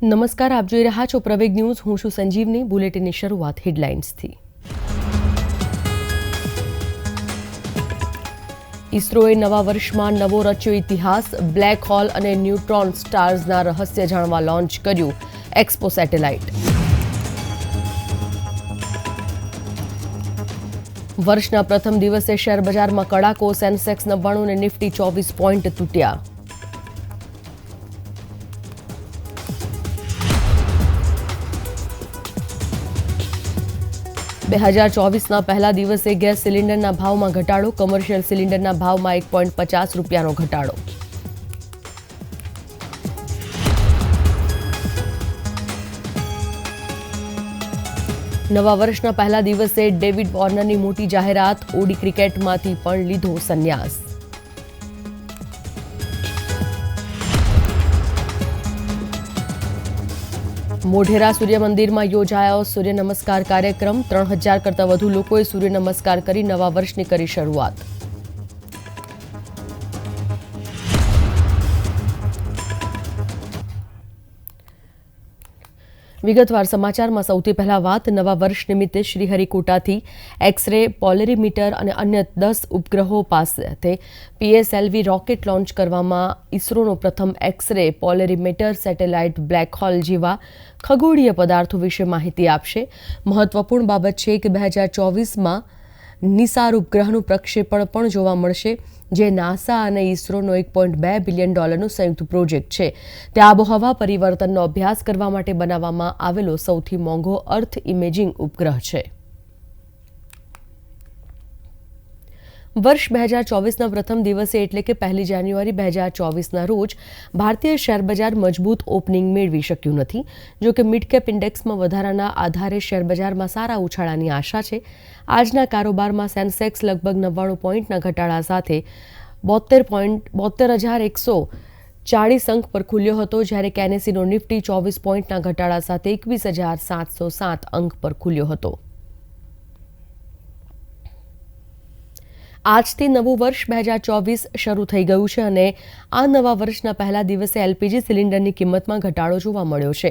નમસ્કાર, આપ જોઈ રહ્યા છો પ્રવેગ ન્યૂઝ. હું છું સંજીવની. બુલેટિનની શરૂઆત હેડલાઇન્સથી. ઇસરોએ નવા વર્ષમાં નવો રચ્યો ઇતિહાસ. બ્લેક હોલ અને ન્યુટ્રોન સ્ટાર્સના રહસ્ય જાણવા લોન્ચ કર્યું એક્સપો સેટેલાઇટ. વર્ષના પ્રથમ દિવસે શેરબજારમાં કડાકો. સેન્સેક્સ 99 અને નિફ્ટી 24 પોઈન્ટ તૂટ્યા. ₹2024ના પહેલા દિવસે ગેસ સિલિન્ડરના ભાવમાં ઘટાડો. કમર્શિયલ સિલિન્ડરના ભાવમાં ₹1.50નો ઘટાડો. નવા વર્ષના પહેલા દિવસે ડેવિડ વોર્નરની મોટી જાહેરાત. ઓડી ક્રિકેટમાંથી પણ લીધો સંન્યાસ. મોઢેરા સૂર્ય મંદિરમાં યોજાયો સૂર્ય નમસ્કાર કાર્યક્રમ. 3000 કરતાં વધુ લોકોએ સૂર્ય નમસ્કાર કરી નવા વર્ષની કરી શરૂઆત. વિગતવાર સમાચારમાં સૌથી પહેલા વાત. નવા વર્ષ નિમિત્તે શ્રીહરિકોટાથી એક્સ-રે, પોલેરીમીટર અને અન્ય 10 ઉપગ્રહો પાસે PSLV રોકેટ લોન્ચ કરવામાં. ઇસરોનો પ્રથમ X-ray, polarimeter satellite black hole જેવા ખગોળીય પદાર્થો વિશે માહિતી આપશે. મહત્વપૂર્ણ બાબત છે કે 2024માં નિસાર ઉપગ્રહનું પ્રક્ષેપણ પણ જોવા મળશે, જે નાસા અને ઇસરોનો $1.2 બિલિયન સંયુક્ત પ્રોજેક્ટ છે. તે આબોહવા પરિવર્તનનો અભ્યાસ કરવા માટે બનાવવામાં આવેલો સૌથી મોંઘો અર્થ ઇમેજિંગ ઉપગ્રહ છે. વર્ષ 2024ના પ્રથમ દિવસે એટલે કે 1 જાન્યુઆરી 2024ના રોજ ભારતીય શેરબજાર મજબૂત ઓપનિંગ મેળવી શક્યું નથી. જો કે મિડ કેપ ઇન્ડેક્સમાં વધારાના આધારે શેરબજારમાં સારા ઉછાળાની આશા છે. આજના કારોબારમાં સેન્સેક્સ લગભગ 99 પોઈન્ટના ઘટાડા સાથે 72,140 અંક પર ખુલ્યો હતો, જ્યારે કેનેસીનો નિફ્ટી 24 પોઈન્ટના ઘટાડા સાથે 21,707 અંક પર ખુલ્યો હતો. આજથી નવું વર્ષ 2024 શરૂ થઈ ગયું છે અને આ નવા વર્ષના પહેલા દિવસે LPG સિલિન્ડરની કિંમતમાં ઘટાડો જોવા મળ્યો છે.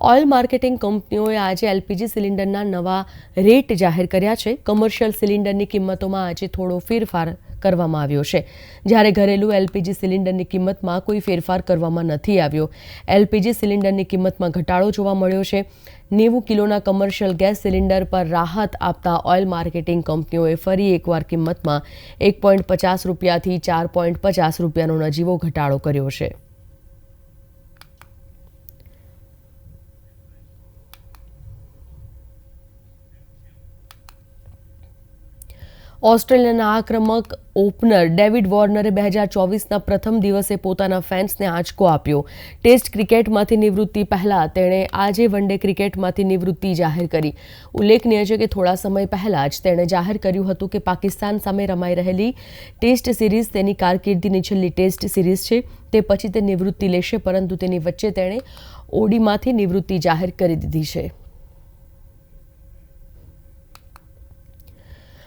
ઓઇલ માર્કેટિંગ કંપનીઓએ આજે LPG સિલિન્ડરના નવા રેટ જાહેર કર્યા છે. કમર્શિયલ સિલિન્ડરની કિંમતોમાં આજે થોડો ફેરફાર કરવામાં આવ્યો છે, જ્યારે ઘરેલું LPG સિલિન્ડરની કિંમતમાં કોઈ ફેરફાર કરવામાં નથી આવ્યો. LPG સિલિન્ડરની કિંમતમાં ઘટાડો જોવા મળ્યો છે. 90 કિલોના કમર્શિયલ ગેસ સિલિન્ડર પર રાહત આપતા ઓઇલ માર્કેટિંગ કંપનીઓએ ફરી એકવાર કિંમતમાં ₹1.50થી ₹4.50નો નજીવો ઘટાડો કર્યો છે. ઓસ્ટ્રેલિયાના આક્રમક ઓપનર ડેવિડ વોર્નરે 2024ના પ્રથમ દિવસે પોતાના ફેન્સને આંચકો આપ્યો. ટેસ્ટ ક્રિકેટમાંથી નિવૃત્તિ પહેલા તેણે આજે વનડે ક્રિકેટમાંથી નિવૃત્તિ જાહેર કરી. ઉલ્લેખનીય છે કે થોડા સમય પહેલા જ તેણે જાહેર કર્યું હતું કે પાકિસ્તાન સામે રમાઈ રહેલી ટેસ્ટ સિરીઝ તેની કારકિર્દીની છેલ્લી ટેસ્ટ સિરીઝ છે. તે પછી તે નિવૃત્તિ લેશે, પરંતુ તેની વચ્ચે તેણે ઓડીમાંથી નિવૃત્તિ જાહેર કરી દીધી છે.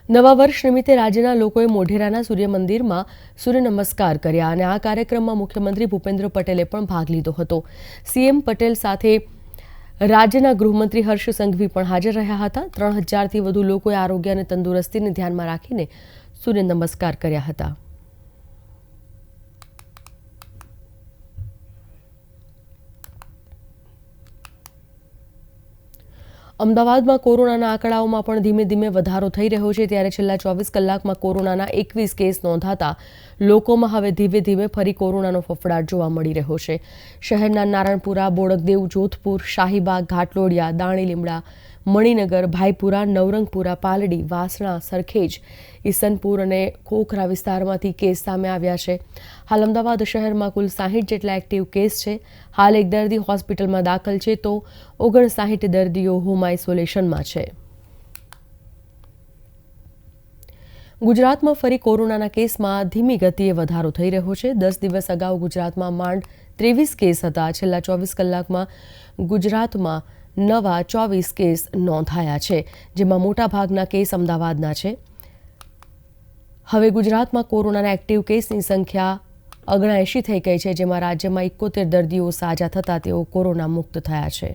નવા વર્ષ નિમિત્તે રાજ્યના લોકોએ મોઢેરાના સૂર્ય મંદિરમાં સૂર્ય નમસ્કાર કર્યા અને આ કાર્યક્રમમાં મુખ્યમંત્રી ભૂપેન્દ્ર પટેલે પણ ભાગ લીધો હતો. CM પટેલ સાથે રાજ્યના ગૃહમંત્રી હર્ષ સંઘવી પણ હાજર રહ્યા હતા. 3000થી વધુ લોકોએ આરોગ્ય અને તંદુરસ્તીને ધ્યાનમાં રાખીને સૂર્ય નમસ્કાર કર્યા હતા. અમદાવાદમાં કોરોનાના આંકડાઓમાં પણ ધીમે ધીમે વધારો થઈ રહ્યો છે. ત્યારે છેલ્લા 24 કલાકમાં કોરોનાના 21 કેસ નોંધાતા લોકોમાં હવે ધીમે ધીમે ફરી કોરોનાનો ફફડાટ જોવા મળી રહ્યો છે. શહેરના નારણપુરા, બોડકદેવ, જોધપુર, શાહીબાગ, ઘાટલોડિયા, દાણીલીમડા, મણિનગર, ભાઈપુરા, નવરંગપુરા, પાલડી, વાસણા, સરખેજ, ઈસનપુર અને ખોખરા વિસ્તારમાંથી કેસ સામે આવ્યા છે. હાલ અમદાવાદ શહેરમાં કુલ 60 જેટલા એક્ટિવ કેસ છે. હાલ એક દર્દી હોસ્પિટલમાં દાખલ છે તો 59 દર્દીઓ હોમ આઇસોલેશનમાં છે. ગુજરાતમાં ફરી કોરોનાના કેસમાં ધીમી ગતિએ વધારો થઈ રહ્યો છે. 10 દિવસ અગાઉ ગુજરાતમાં માંડ 23 કેસ હતા. છેલ્લા 24 કલાકમાં ગુજરાતમાં નવા 24 કેસ નોંધાયા છે, જેમાં મોટાભાગના કેસ અમદાવાદના છે. હવે ગુજરાતમાં કોરોનાના એક્ટિવ કેસની સંખ્યા 79 થઈ ગઈ છે, જેમાં રાજ્યમાં 71 દર્દીઓ સાજા થતાં તેઓ કોરોના મુક્ત થયા છે.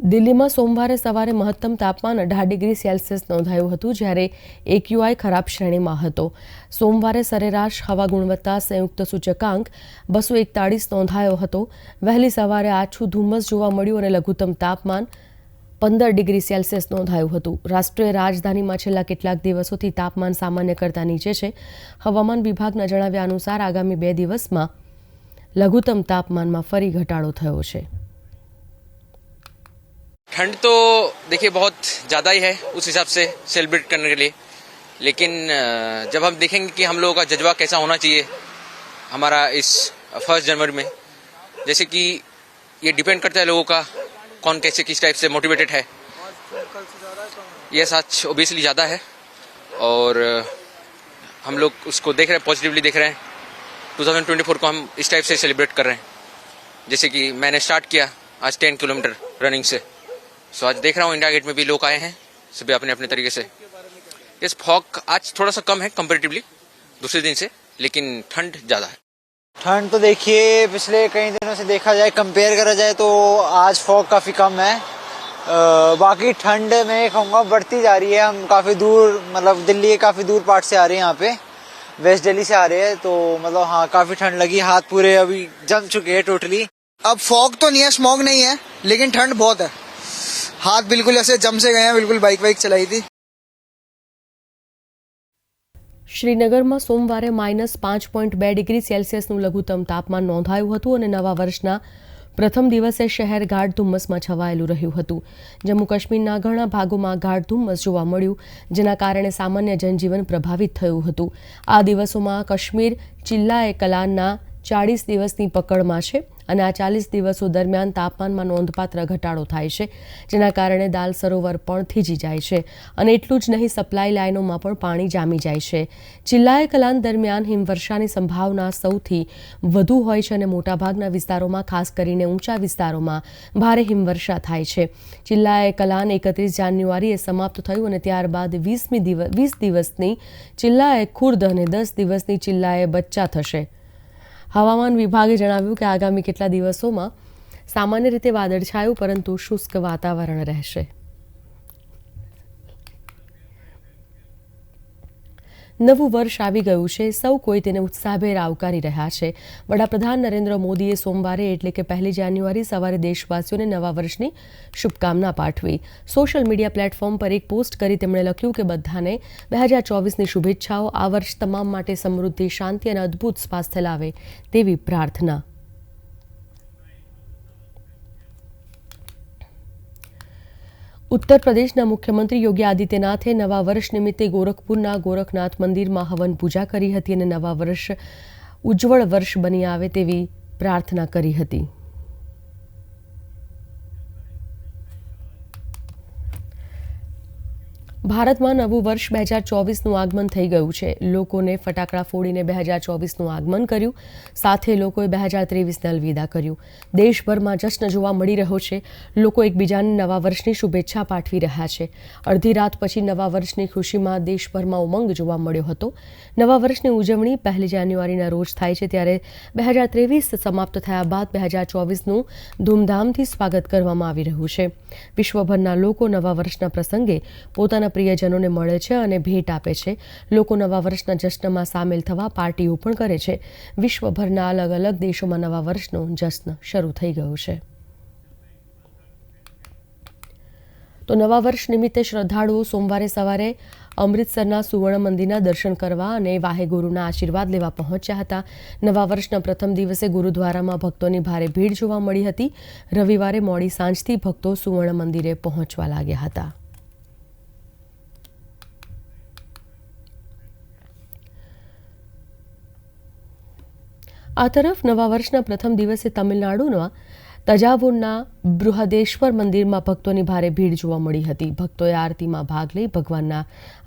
દિલ્હીમાં સોમવારે સવારે મહત્તમ તાપમાન 18 ડિગ્રી સેલ્સિયસ નોંધાયું હતું, જ્યારે AQI ખરાબ શ્રેણીમાં હતો. સોમવારે સરેરાશ હવા ગુણવત્તા સંયુક્ત સૂચકાંક 241 નોંધાયો હતો. વહેલી સવારે આછું ધુમ્મસ જોવા મળ્યું અને લઘુત્તમ તાપમાન 15 ડિગ્રી સેલ્સિયસ નોંધાયું હતું. રાષ્ટ્રીય રાજધાનીમાં છેલ્લા કેટલાક દિવસોથી તાપમાન સામાન્ય કરતાં નીચે છે. હવામાન વિભાગના જણાવ્યા અનુસાર આગામી 2 દિવસમાં લઘુત્તમ તાપમાનમાં ફરી ઘટાડો થયો છે. ठंड तो देखिए बहुत ज़्यादा ही है उस हिसाब से सेलिब्रेट करने के लिए, लेकिन जब हम देखेंगे कि हम लोगों का जज्बा कैसा होना चाहिए हमारा इस 1 जनवरी में, जैसे कि ये डिपेंड करता है लोगों का कौन कैसे किस टाइप से मोटिवेटेड है. ये सच ओबियसली ज़्यादा है और हम लोग उसको देख रहे हैं, पॉजिटिवली देख रहे हैं. 2024 को हम इस टाइप से सेलिब्रेट कर रहे हैं, जैसे कि मैंने स्टार्ट किया आज 10 किलोमीटर रनिंग से. सो आज देख रहा हूँ इंडिया गेट में भी लोग आए हैं, सभी अपने अपने तरीके से. इस फॉग आज थोड़ा सा कम है कंपैरेटिवली दूसरे दिन से, लेकिन ठंड ज़्यादा है. ठंड तो देखिए पिछले कई दिनों से देखा जाए, कंपेयर करा जाए तो आज फॉग काफ़ी कम है. बाकी ठंड मैं कहूँगा बढ़ती जा रही है. हम काफ़ी दूर मतलब दिल्ली के काफ़ी दूर पार्ट से आ रहे हैं, यहाँ पे वेस्ट दिल्ली से आ रहे हैं, तो मतलब हाँ काफ़ी ठंड लगी. हाथ पूरे अभी जम चुके हैं टोटली. अब फॉग तो नहीं है, स्मॉग नहीं है, लेकिन ठंड बहुत है. हाथ बिल्कुल ऐसे जम से गए हैं, बिल्कुल बाइक चलाई थी. શ્રીનગરમાં સોમવારે -5.2 ડિગ્રી સેલ્સિયસનું લઘુત્તમ તાપમાન નોંધાયું હતું અને નવા વર્ષના પ્રથમ દિવસે શહેર ગાઢ ધુમ્મસમાં છવાયેલું રહ્યું હતું. જમ્મુ કાશ્મીરના ઘણા ભાગોમાં ગાઢ ધુમ્મસ જોવા મળ્યું, જેના કારણે સામાન્ય જનજીવન પ્રભાવિત થયું હતું. આ દિવસોમાં કાશ્મીર જિલ્લાએ કલાનના 40 દિવસની પકડમાં છે અને આ 40 દિવસો દરમિયાન તાપમાનમાં નોંધપાત્ર ઘટાડો થાય છે, જેના કારણે દાલ સરોવર પણ થીજી જાય છે અને એટલું જ નહીં, સપ્લાય લાઇનોમાં પણ પાણી જામી જાય છે. જિલ્લાએ કલાન દરમિયાન હિમવર્ષાની સંભાવના સૌથી વધુ હોય છે અને મોટાભાગના વિસ્તારોમાં, ખાસ કરીને ઊંચા વિસ્તારોમાં ભારે હિમવર્ષા થાય છે. જિલ્લાએ કલાન 31 જાન્યુઆરીએ સમાપ્ત થયું અને ત્યારબાદ 20 દિવસની જિલ્લાએ ખુર્દ અને 10 દિવસની જિલ્લાએ બચ્ચા થશે. હવામાન વિભાગે જણાવ્યું કે આગામી કેટલા દિવસોમાં સામાન્ય રીતે વાદળછાયું પરંતુ શુષ્ક વાતાવરણ રહેશે. નવું વર્ષ આવી ગયું છે, સૌ કોઈ તેને ઉત્સાહભેર આવકારી રહ્યા છે. વડાપ્રધાન નરેન્દ્ર મોદીએ સોમવારે એટલે કે 1 જાન્યુઆરી સવારે દેશવાસીઓને નવા વર્ષની શુભકામના પાઠવી. સોશિયલ મીડિયા પ્લેટફોર્મ પર એક પોસ્ટ કરી તેમણે લખ્યું કે બધાને 2024ની શુભેચ્છાઓ. આ વર્ષ તમામ માટે સમૃદ્ધિ, શાંતિ અને અદ્ભુત સ્વાસ્થ્ય લાવે તેવી પ્રાર્થના. ઉત્તર પ્રદેશના મુખ્યમંત્રી યોગી આદિત્યનાથે નવા વર્ષ નિમિત્તે ગોરખપુરના ગોરખનાથ મંદિરમાં હવન પૂજા કરી હતી અને નવા વર્ષ ઉજ્જવળ વર્ષ બની આવે તેવી પ્રાર્થના કરી હતી. ભારતમાં નવું વર્ષ 2024નું આગમન થઈ ગયું છે. લોકોને ફટાકડા ફોડીને 2024નું આગમન કર્યું, સાથે લોકોએ 2023ને અલવિદા કર્યું. દેશભરમાં જશ્ન જોવા મળી રહ્યો છે. લોકો એકબીજાને નવા વર્ષની શુભેચ્છા પાઠવી રહ્યા છે. અડધી રાત પછી નવા વર્ષની ખુશીમાં દેશભરમાં ઉમંગ જોવા મળ્યો હતો. નવા વર્ષની ઉજવણી 1 જાન્યુઆરીના રોજ થાય છે, ત્યારે 2023 સમાપ્ત થયા બાદ 2024નું ધૂમધામથી સ્વાગત કરવામાં આવી રહ્યું છે. વિશ્વભરના લોકો નવા વર્ષના પ્રસંગે પોતાના પ્રિયજનોને મળે છે અને ભેટ આપે છે. લોકો નવા વર્ષના જશ્નમાં સામેલ થવા પાર્ટીઓ પણ કરે છે. વિશ્વભરના અલગ અલગ દેશોમાં નવા વર્ષનો જશ્ન શરૂ થઈ ગયો છે. તો નવા વર્ષ નિમિત્તે શ્રદ્ધાળુઓ સોમવારે સવારે અમૃતસરના સુવર્ણ મંદિરના દર્શન કરવા અને વાહેગુરુના આશીર્વાદ લેવા પહોંચ્યા હતા. નવા વર્ષના પ્રથમ દિવસે ગુરુદ્વારામાં ભક્તોની ભારે ભીડ જોવા મળી હતી. રવિવારે મોડી સાંજથી ભક્તો સુવર્ણ મંદિરે પહોંચવા લાગ્યા હતા. આ તરફ નવા વર્ષના પ્રથમ દિવસે તમિલનાડુના તંજાવુરના બૃહદેશ્વર મંદિરમાં ભક્તોની ભારે ભીડ જોવા મળી હતી. ભક્તોએ આરતીમાં ભાગ લઈ ભગવાનના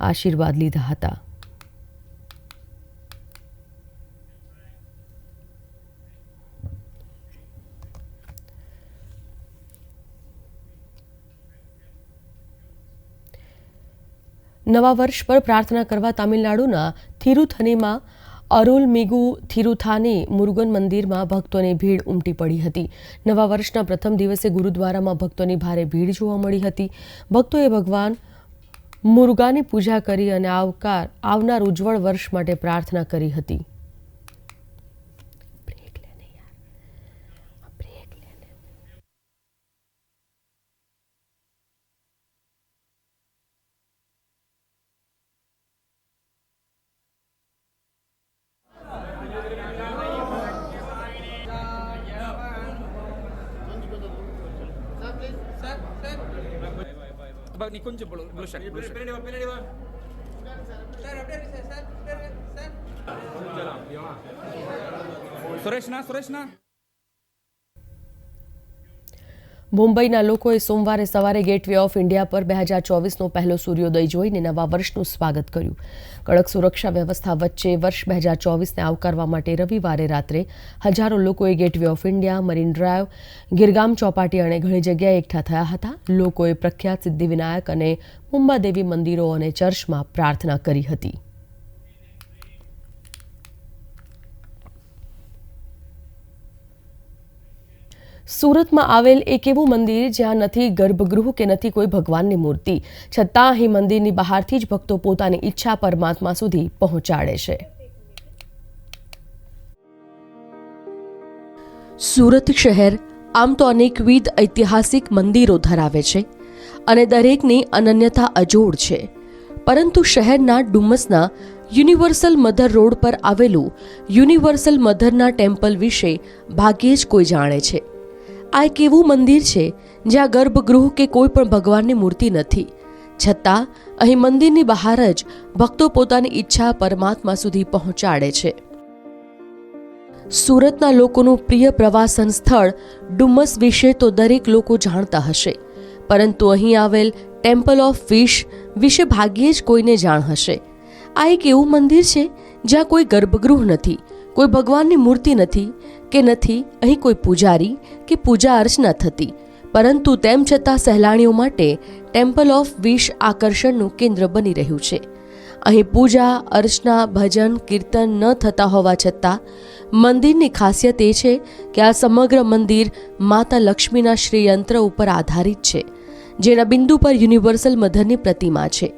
આશીર્વાદ લીધા હતા. નવા વર્ષ પર પ્રાર્થના કરવા તમિલનાડુના થિરુથનીમાં અરુલમિગુ થિરુથાની મુરુગન મંદિરમાં ભક્તોની ભીડ ઉમટી પડી હતી. નવા વર્ષના પ્રથમ દિવસે ગુરુદ્વારામાં ભક્તોની ભારે ભીડ જોવા મળી હતી. ભક્તોએ ભગવાન મુરુગાની પૂજા કરી અને આવનાર ઉજ્જવળ વર્ષ માટે પ્રાર્થના કરી હતી. நீ கொஞ்சம் ப்ளூ ஷர்ட் સુરેશના મુંબઈના લોકોએ સોમવારે સવારે ગેટવે ઓફ ઇન્ડિયા પર 2024નો પહેલો સૂર્યોદય જોઈને નવા વર્ષનું સ્વાગત કર્યું. કડક સુરક્ષા વ્યવસ્થા વચ્ચે વર્ષ 2024ને આવકારવા માટે રવિવારે રાત્રે હજારો લોકોએ Gateway of India, Marine Drive, Girgaon Chowpatty અને ઘણી જગ્યાએ એકઠા થયા હતા. લોકોએ પ્રખ્યાત સિદ્ધિવિનાયક અને મુંબાદેવી મંદિરો અને ચર્ચમાં પ્રાર્થના કરી હતી. સુરતમાં આવેલ એક એવું મંદિર જ્યાં નથી ગર્ભગૃહ કે નથી કોઈ ભગવાનની મૂર્તિ, છતાં અહીં મંદિરની બહારથી જ ભક્તો પોતાની ઈચ્છા પરમાત્મા સુધી પહોંચાડે છે. સુરત શહેર આમ તો અનેકવિધ ઐતિહાસિક મંદિરો ધરાવે છે અને દરેકની અનન્યતા અજોડ છે, પરંતુ શહેરના ડુમસના યુનિવર્સલ મધર રોડ પર આવેલું યુનિવર્સલ મધરના ટેમ્પલ વિશે ભાગ્યે જ કોઈ જાણે છે. આ એક એવું મંદિર છે જ્યાં ગર્ભગૃહ કે કોઈ પણ ભગવાનની મૂર્તિ નથી, છતાં અહીં મંદિરની બહાર જ ભક્તો પોતાની ઈચ્છા પરમાત્મા સુધી પહોંચાડે છે. સુરતના લોકોનું પ્રિય પ્રવાસન સ્થળ ડુમસ વિશે તો દરેક લોકો જાણતા હશે, પરંતુ અહીં આવેલ ટેમ્પલ ઓફ વિશ વિશે ભાગ્યે જ કોઈને જાણ હશે. આ એક એવું મંદિર છે જ્યાં કોઈ ગર્ભગૃહ નથી, કોઈ ભગવાનની મૂર્તિ નથી કે નથી અહીં કોઈ પૂજારી કે પૂજા અર્ચના થતી, પરંતુ તેમ છતાં સહેલાણીઓ માટે ટેમ્પલ ઓફ વિશ આકર્ષણનું કેન્દ્ર બની રહ્યું છે. અહીં પૂજા અર્ચના, ભજન, કીર્તન ન થતા હોવા છતાં મંદિરની ખાસિયત એ છે કે આ સમગ્ર મંદિર માતા લક્ષ્મીના શ્રીયંત્ર ઉપર આધારિત છે, જેના બિંદુ પર યુનિવર્સલ મધરની પ્રતિમા છે.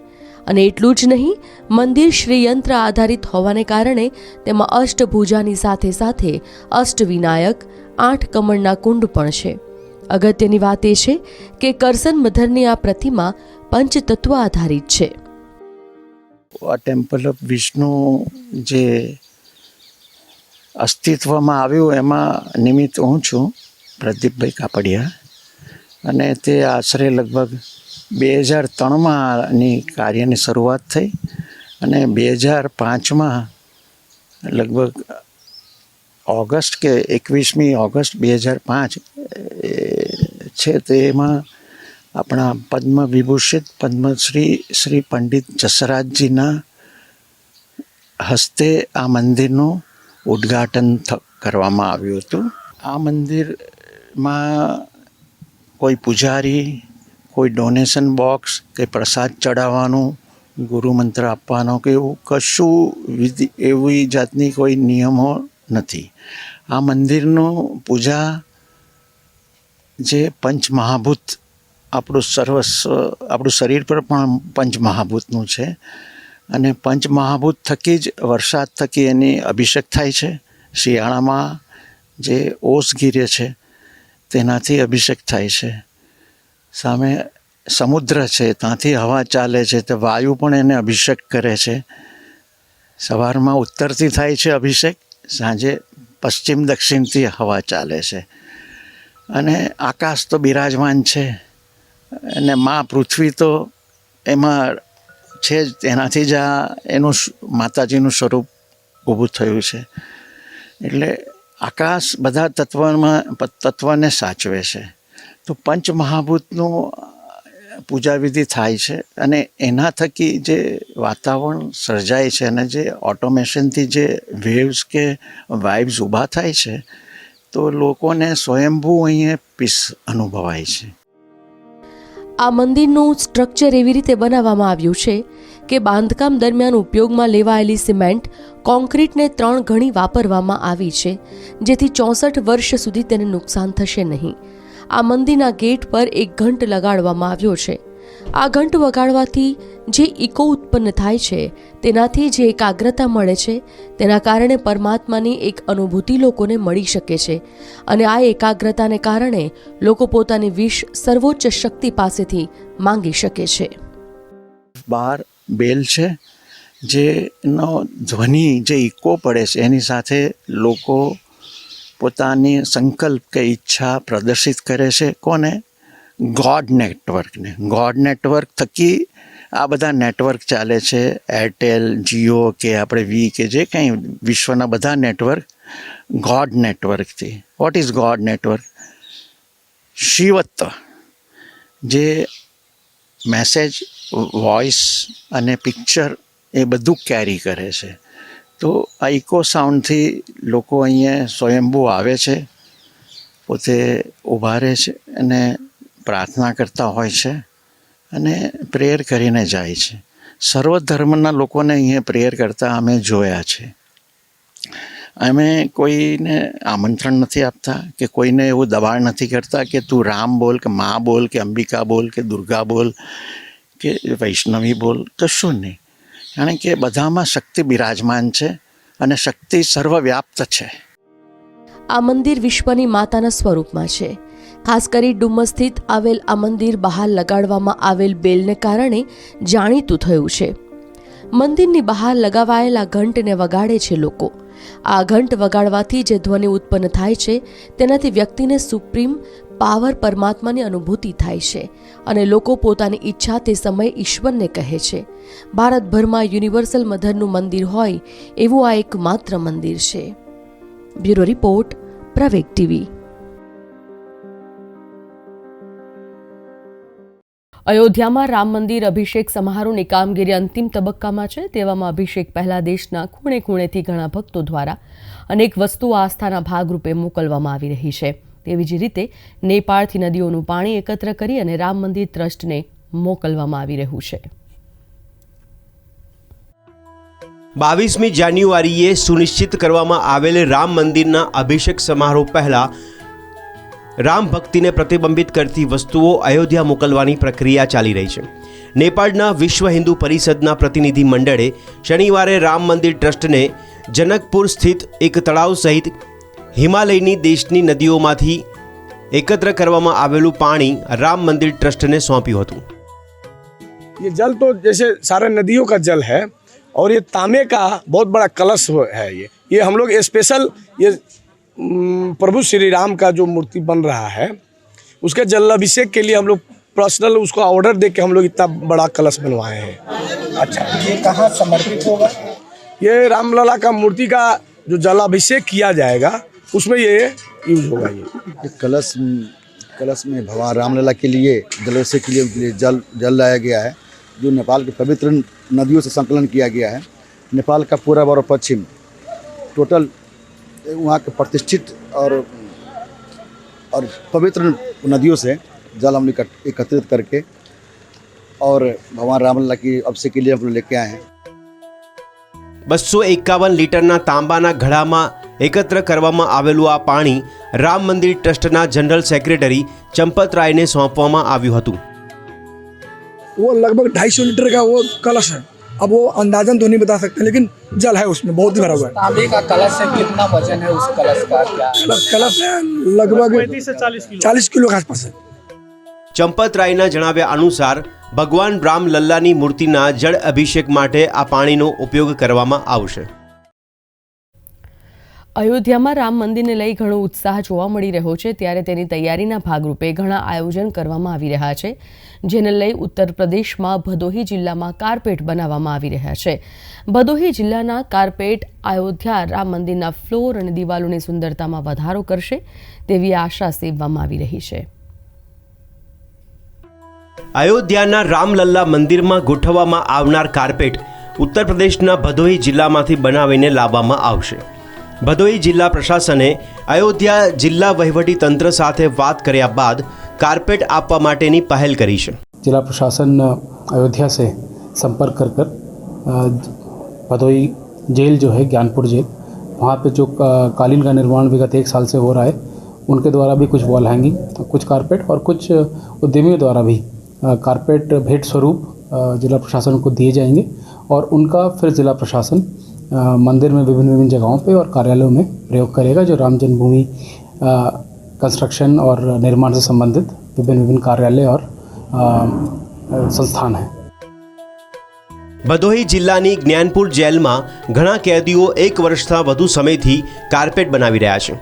અને એટલું જ નહીં, મંદિર શ્રીયંત્ર આધારિત હોવાને કારણે તેમાં અષ્ટભુજાની સાથે સાથે અષ્ટવિનાયક, 8 કમળના કુંડ પણ છે. અગત્યની વાત એ છે કે કરસન મધરની આ પ્રતિમા પંચતત્વ આધારિત છે. આ ટેમ્પલ ઓફ વિષ્ણુ જે અસ્તિત્વમાં આવ્યું એમાં નિમિત્ત હું છું, પ્રદીપભાઈ કાપડિયા, અને તે આશરે લગભગ 2003માં કાર્યની શરૂઆત થઈ અને 2005માં લગભગ ઓગસ્ટ કે 21મી ઓગસ્ટ 2005 છે, તેમાં આપણા પદ્મ વિભૂષિત પદ્મશ્રી શ્રી પંડિત જસરાજજીના હસ્તે આ મંદિરનું ઉદ્ઘાટન કરવામાં આવ્યું હતું. આ મંદિરમાં કોઈ પૂજારી, કોઈ ડોનેશન બોક્સ કે પ્રસાદ ચડાવવાનું, ગુરુમંત્ર આપવાનો કે એવું કશું એવી જાતની કોઈ નિયમો નથી. આ મંદિરનું પૂજા જે પંચમહાભૂત, આપણું સર્વસ્વ, આપણું શરીર પર પણ પંચમહાભૂતનું છે અને પંચમહાભૂત થકી જ વરસાદ થકી એની અભિષેક થાય છે. શિયાળામાં જે ઓસગીર્ય છે તેનાથી અભિષેક થાય છે. સામે સમુદ્ર છે, ત્યાંથી હવા ચાલે છે, તો વાયુ પણ એને અભિષેક કરે છે. સવારમાં ઉત્તરથી થાય છે અભિષેક, સાંજે પશ્ચિમ દક્ષિણથી હવા ચાલે છે. અને આકાશ તો બિરાજમાન છે અને મા પૃથ્વી તો એમાં છે જ, તેનાથી જ આ એનું માતાજીનું સ્વરૂપ ઊભું થયું છે. એટલે આકાશ બધા તત્વને સાચવે છે. તો પંચમહાભૂતનું પૂજા વિધિ થાય છે અને એના થકી જે વાતાવરણ સર્જાય છે અને જે ઓટોમેશનથી જે વેવ્સ કે વાઇબ્સ ઊભા થાય છે, તો લોકોને સ્વયંભૂ અહીંયા પીસ અનુભવાય છે. આ મંદિરનું સ્ટ્રક્ચર એવી રીતે બનાવવામાં આવ્યું છે કે બાંધકામ દરમિયાન ઉપયોગમાં લેવાયેલી સિમેન્ટ કોન્ક્રીટને 3 ગણી વાપરવામાં આવી છે, જેથી 64 વર્ષ સુધી તેને નુકસાન થશે નહીં. આ મંદિરના ગેટ પર એક ઘંટ લગાડવામાં આવ્યો છે. આ ઘંટ વગાડવાથી જે ઇકો ઉત્પન્ન થાય છે તેનાથી જે એકાગ્રતા મળે છે તેના કારણે પરમાત્માની એક અનુભૂતિ લોકોને મળી શકે છે અને આ એકાગ્રતાને કારણે લોકો પોતાની વિશ સર્વોચ્ચ શક્તિ પાસેથી માંગી શકે છે. બહાર બેલ છે, જેનો ધ્વનિ જે ઇકો પડે છે એની સાથે લોકો પોતાની સંકલ્પ કે ઈચ્છા પ્રદર્શિત કરે છે. કોને? ગોડ નેટવર્કને. ગોડ નેટવર્ક થકી આ બધા નેટવર્ક ચાલે છે. એરટેલ, જીઓ કે આપણે વી કે જે કંઈ વિશ્વના બધા network God network. What is God network? શિવત્વ, જે મેસેજ, વોઇસ અને પિક્ચર એ બધું કેરી કરે છે. તો આ ઇકો સાઉન્ડથી લોકો અહીંયા સ્વયંભૂ આવે છે, પોતે ઊભા રહે છે અને પ્રાર્થના કરતા હોય છે અને પ્રેયર કરીને જાય છે. સર્વ ધર્મના લોકોને અહીંયા પ્રેયર કરતા અમે જોયા છે. અમે કોઈને આમંત્રણ નથી આપતા કે કોઈને એવું દબાણ નથી કરતા કે તું રામ બોલ કે મા બોલ કે અંબિકા બોલ કે દુર્ગા બોલ કે વૈષ્ણવી બોલ, કશું નહીં. કારણ કે બધામાં શક્તિ બિરાજમાન છે અને શક્તિ સર્વવ્યાપ્ત છે. આ મંદિર વિશ્વની માતાના સ્વરૂપમાં છે. ખાસ કરી ડુમ્મસ સ્થિત આવેલ આ મંદિર બહાર લગાડવામાં આવેલ બેલને કારણે જાણીતું થયું છે. મંદિરની બહાર લગાવાયેલા ઘંટને વગાડે છે લોકો. આ ઘંટ વગાડવાથી જે ધ્વનિ ઉત્પન્ન થાય છે તેનાથી વ્યક્તિને સુપ્રીમ પાવર પરમાત્માની અનુભૂતિ થાય છે અને લોકો પોતાની ઈચ્છા તે સમયે ઈશ્વરને કહે છે. ભારતભરમાં યુનિવર્સલ મધરનું મંદિર હોય એવું આ એકમાત્ર મંદિર છે. બ્યુરો રિપોર્ટ, પ્રવેગ ટીવી. અયોધ્યામાં રામ મંદિર અભિષેક સમારોહની કામગીરી અંતિમ તબક્કામાં છે. તેવામાં અભિષેક પહેલા દેશના ખૂણે ખૂણેથી ઘણા ભક્તો દ્વારા અનેક વસ્તુઓ આસ્થાના ભાગરૂપે મોકલવામાં આવી રહી છે. તેવી જ રીતે નેપાળથી નદીઓનું પાણી એકત્ર કરી અને રામ મંદિર ટ્રસ્ટને મોકલવામાં આવી રહ્યું છે. 22મી જાન્યુઆરીએ સુનિશ્ચિત કરવામાં આવેલ રામ મંદિરના અભિષેક સમારોહ પહેલા રામ ભક્તિને પ્રતિબંબિત કરતી વસ્તુઓ અયોધ્યા મોકલવાની પ્રક્રિયા ચાલી રહી છે. નેપાળના વિશ્વ હિન્દુ પરિષદના પ્રતિનિધિ મંડળે શનિવારે રામ મંદિર ટ્રસ્ટને જનકપુર સ્થિત એક તળાવ સહિત હિમાલયની દેશની નદીઓમાંથી એકત્ર કરવામાં આવેલું પાણી રામ મંદિર ટ્રસ્ટને સોંપ્યું હતું. ये जल तो जैसे सारे नदियों का जल है और ये तांबे का बहुत बड़ा कलश है. ये हम लोग स्पेशल ये प्रभु श्री राम का जो मूर्ति बन रहा है उसके जलाभिषेक के लिए हम लोग पर्सनल उसको ऑर्डर दे के हम लोग इतना बड़ा कलश बनवाए हैं. अच्छा, ये कहाँ समर्पित होगा? ये रामलला का मूर्ति का जो जलाभिषेक किया जाएगा उसमें ये यूज होगा. ये कलश में भगवान रामलला के लिए जलाभिषेक के लिए जल लाया गया है, जो नेपाल के पवित्र नदियों से संकलन किया गया है. नेपाल का पूर्व और पश्चिम टोटल वहाँ के प्रतिष्ठित और पवित्र नदियों से जल हम एकत्रित करके और भगवान रामलला की अभिषेक के लिए हम लोग लेके आए हैं. 251 લીટરના તાંબાના ઘડામાં એકત્ર કરવામાં આવેલું આ પાણી રામ મંદિર ટ્રસ્ટના જનરલ સેક્રેટરી ચંપત રાયને સોંપવામાં આવ્યું હતું. वो लगभग 250 लीटर का वो कलश है. अब वो अंदाजन तो नहीं बता सकते, लेकिन जल है उसमें बहुत ही भरा हुआ है. तांबे का कलश है, कितना वजन है उस कलश का? क्या कलश है लगभग 35 से 40 किलो के आसपास है. ચંપત રાયના જણાવ્યા અનુસાર ભગવાન રામ લલ્લાની મૂર્તિના જળ અભિષેક માટે આ પાણીનો ઉપયોગ કરવામાં આવશે. અયોધ્યામાં રામ મંદિરને લઈ ઘણો ઉત્સાહ જોવા મળી રહ્યો છે, ત્યારે તેની તૈયારીના ભાગરૂપે ઘણા આયોજન કરવામાં આવી રહ્યા છે, જેને લઈ ઉત્તર પ્રદેશમાં ભદોહી જિલ્લામાં કાર્પેટ બનાવવામાં આવી રહ્યા છે. ભદોહી જિલ્લાના કાર્પેટ અયોધ્યા રામ મંદિરના ફ્લોર અને દિવાલોની સુંદરતામાં વધારો કરશે તેવી આશા સેવવામાં આવી રહી છે. અયોધ્યાના રામલલ્લા મંદિરમાં ગોઠવવામાં આવનાર કાર્પેટ ઉત્તર પ્રદેશના ભદોહી જિલ્લામાંથી બનાવીને લાવવામાં આવશે. ભદોહી જિલ્લા પ્રશાસને અયોધ્યા જિલ્લા વહીવટી તંત્ર સાથે વાત કર્યા બાદ કાર્પેટ આપવા માટેની પહેલ કરી છે। जिला प्रशासन अयोध्या से संपर्क कर कर भदोई जेल जो है ज्ञानपुर जेल, वहाँ पे जो कालीन का निर्माण विगत 1 साल से हो रहा है, उनके द्वारा भी कुछ वॉल हैंगिंग, कुछ कारपेट और कुछ उद्यमियों द्वारा भी कारपेट भेंट स्वरूप जिला प्रशासन को दिए जाएंगे और उनका फिर जिला प्रशासन मंदिर में विभिन्न जगहों पे और कार्यालयों में प्रयोग करेगा, जो राम जन्मभूमि कंस्ट्रक्शन और निर्माण से संबंधित विभिन्न कार्यालय और संस्थान हैं। ભદોહી જિલ્લાની જ્ઞાનપુર જેલમાં ઘણા કેદીઓ 1 વર્ષથી વધુ સમયથી કાર્પેટ બનાવી રહ્યા છે।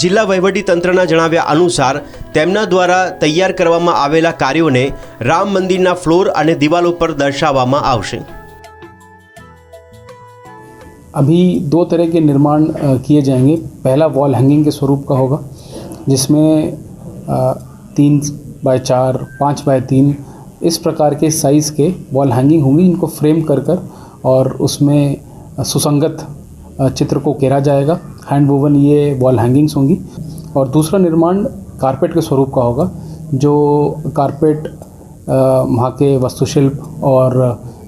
જિલ્લા વહીવટીતંત્રના જણાવ્યા અનુસાર તેમના દ્વારા તૈયાર કરવામાં આવેલા કાર્યોને રામ મંદિરના ફ્લોર અને દિવાલો પર દર્શાવવામાં આવશે। अभी 2 तरह के निर्माण किए जाएंगे। पहला वॉल हैंगिंग के स्वरूप का होगा, जिसमें 3x4, 5x3 इस प्रकार के साइज़ के वॉल हैंगिंग होंगी। इनको फ्रेम कर कर और उसमें सुसंगत चित्र को घेरा जाएगा। हैंड वोवन ये वॉल हैंगिंग्स होंगी। और दूसरा निर्माण कारपेट के स्वरूप का होगा, जो कारपेट वहाँ के वास्तुशिल्प और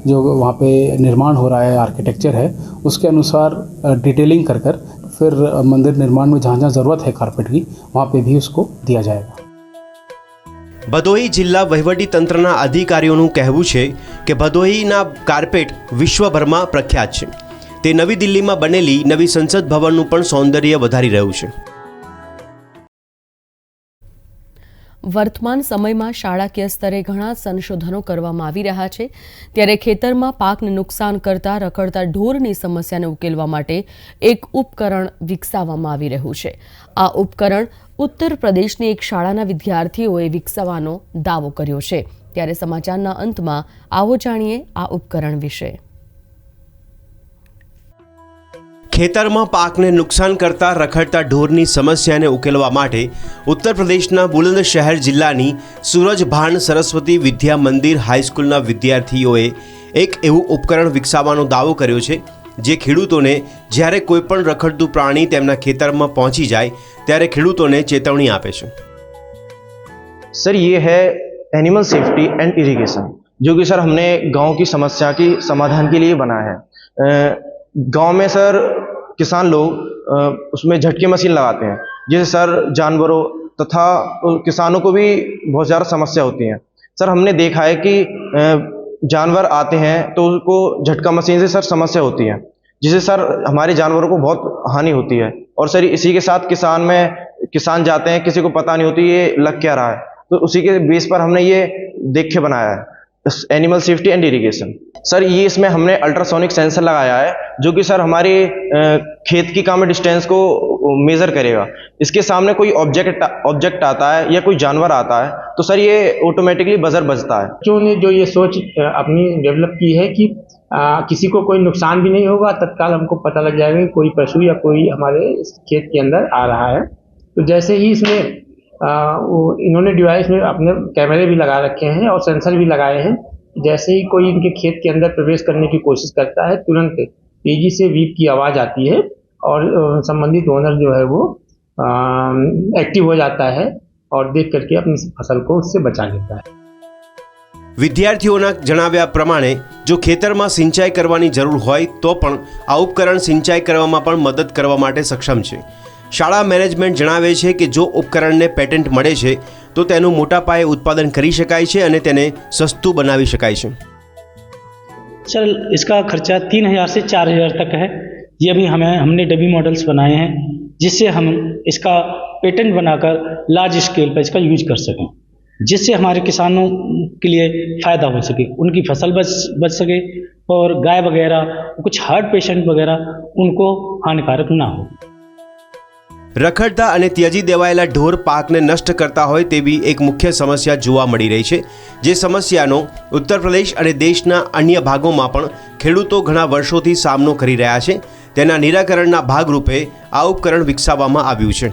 जो वहाँ पे निर्माण हो रहा है, आर्किटेक्चर है, उसके अनुसार डिटेलिंग कर कर फिर मंदिर निर्माण में जहाँ जहाँ ज़रूरत है कारपेट की, वहाँ पे भी उसको दिया जाएगा। ભદોહી જિલ્લા વહીવટીતંત્રના અધિકારીઓનું કહેવું છે કે ભદોહીના કાર્પેટ વિશ્વભરમાં પ્રખ્યાત છે। તે નવી દિલ્હીમાં બનેલી નવી સંસદ ભવનનું પણ સૌંદર્ય વધારી રહ્યું છે। વર્તમાન સમયમાં શાળાકીય સ્તરે ઘણા સંશોધનો કરવામાં આવી રહ્યા છે, ત્યારે ખેતરમાં પાકને નુકસાન કરતા રખડતા ઢોરની સમસ્યાને ઉકેલવા માટે એક ઉપકરણ વિકસાવવામાં આવી રહ્યું છે। આ ઉપકરણ ઉત્તર પ્રદેશની એક શાળાના વિદ્યાર્થીઓએ વિકસાવવાનો દાવો કર્યો છે। ત્યારે સમાચારના અંતમાં આવો જાણીએ આ ઉપકરણ વિશે। ખેતરમાં પાકને નુકસાન કરતા રખડતા ઢોરની સમસ્યાને ઉકેલવા માટે ઉત્તર પ્રદેશના બુલંદશહેર જિલ્લાની સૂરજભાન સરસ્વતી વિદ્યા મંદિર હાઈસ્કૂલના વિદ્યાર્થીઓએ એક એવું ઉપકરણ વિકસાવવાનો દાવો કર્યો છે, જે ખેડૂતોને જ્યારે કોઈ પણ રખડતું પ્રાણી તેમના ખેતરમાં પહોંચી જાય ત્યારે ખેડૂતોને ચેતવણી આપે છે। सर ये है एनिमल सेफ्टी एंड इरिगेशन, जो कि सर हमने गांव की समस्या की समाधान के लिए बनाया है। गांव में सर किसान लोग उसमें झटके मशीन लगाते हैं, जिससे सर जानवरों तथा किसानों को भी बहुत ज़्यादा समस्या होती है। सर हमने देखा है कि जानवर आते हैं तो उनको झटका मशीन से सर समस्या होती है, जिससे सर हमारे जानवरों को बहुत हानि होती है। और सर इसी के साथ किसान जाते हैं, किसी को पता नहीं होती ये लग क्या रहा है, तो उसी के बेस पर हमने ये देख के बनाया है animal safety and irrigation. Sir ये इसमें हमने अल्ट्रासोनिक सेंसर लगाया है, जो कि सर हमारे खेत की काम डिस्टेंस को मेज़र करेगा। इसके सामने कोई ऑब्जेक्ट आता है या कोई जानवर आता है तो सर ये ऑटोमेटिकली बजर बजता है। बच्चों ने जो ये सोच अपनी डेवलप की है कि किसी को कोई नुकसान भी नहीं होगा, तत्काल हमको पता लग जाएगा कि कोई पशु या कोई हमारे खेत के अंदर आ रहा है। तो जैसे ही इसमें इन्होंने डिवाइस में अपने कैमरे भी लगा रखे हैं और सेंसर भी लगाए हैं। जैसे ही कोई इनके खेत के अंदर प्रवेश करने की कोशिश करता है, तुरंत तेजी से बीप की आवाज़ आती है और संबंधित ओनर जो है वो एक्टिव हो जाता है और देख करके अपनी फसल को उससे बचा लेता है। વિદ્યાર્થીઓના જણાવ્યા પ્રમાણે જો ખેતરમાં સિંચાઈ કરવાની જરૂર હોય તો પણ આ ઉપકરણ સિંચાઈ કરવામાં પણ મદદ કરવા માટે સક્ષમ છે। શાળા મેનેજમેન્ટ જણાવે છે કે જો ઉપકરણને પેટન્ટ મળે છે તો તેનું મોટા પાયે ઉત્પાદન કરી શકાય છે અને તેને સસ્તું બનાવી શકાય છે। सर इसका खर्चा 3000 से 4000 तक है। ये अभी हमने डमी मॉडल्स बनाए हैं, जिससे हम इसका पेटेंट बनाकर लार्ज स्केल पर इसका यूज कर सकें, जिससे हमारे किसानों के लिए फ़ायदा हो सके, उनकी फसल बच सके और गाय वगैरह कुछ हार्ट पेशेंट वगैरह उनको हानिकारक ना हो। રખડતા અને ત્યજી દેવાયેલા ઢોર પાકને નષ્ટ કરતા હોય તેવી એક મુખ્ય સમસ્યા જોવા મળી રહી છે, જે સમસ્યાનો ઉત્તર પ્રદેશ અને દેશના અન્ય ભાગોમાં પણ ખેડૂતો ઘણા વર્ષોથી સામનો કરી રહ્યા છે। તેના નિરાકરણના ભાગરૂપે આ ઉપકરણ વિકસાવવામાં આવ્યું છે।